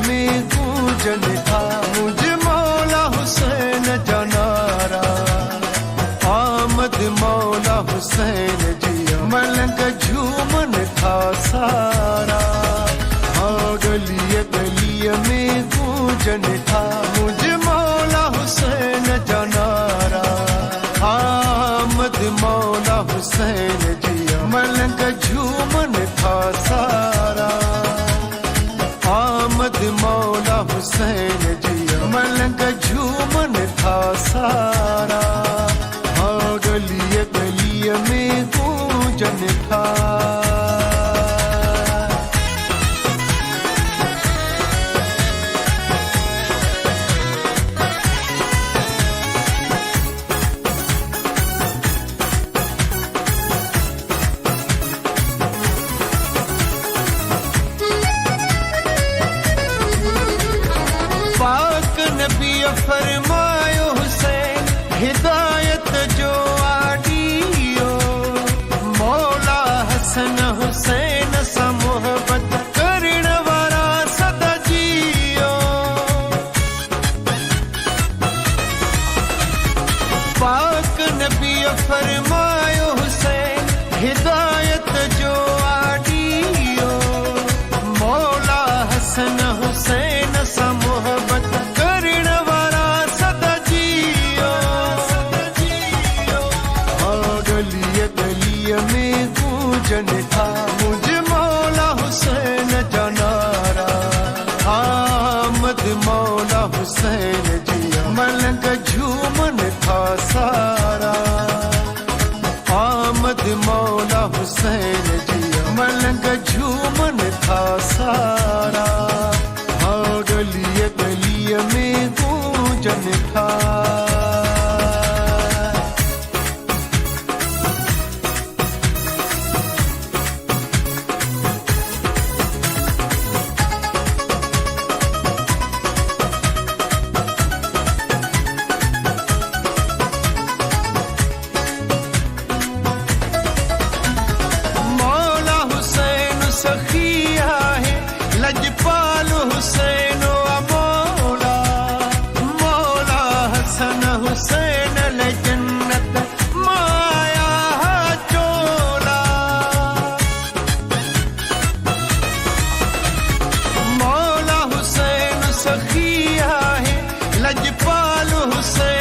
में गूंजन था, मुझे मौला हुसैन जनारा। आमद मौला हुसैन जिया मलंग झूमन था सारा। हाँ गलिय गलिय में गूंजन था, मुझे मौला हुसैन जनारा। आमद मौला हुसैन जिया मलंग झूमन था सारा। आमद मौला हुसैन जिया मलंग झूमन था सारा। हाँ गलिय गलिय में गूंजन था। पाक नबी फरमायो हुसैन हिदायत जो आडियो। मौला हसन हुसैन सा मोहब्बत करण वारा सदा जियो। पाक नबी फरमायो हुसैन हिदायत जो आडियो। मौला हसन हुसैन सा मोहब्बत करण वारा सदा जियो। हाँ गलिय गलिय में गूंजन था, मुझे मौला हुसैन जनारा। आमद मौला हुसैन जिया मलंग झूमन था सारा। आमद मौला हुसैन जिया मलंग झूमन था सारा। हाँ गलिय गलिय में गूंजन था। मौला हुसैन सखिया है लजपाल हुसैन मौला। मौला हसन हुसैन ले जन्नत माया चोला। मौला हुसैन सखिया है लजपाल हुसैन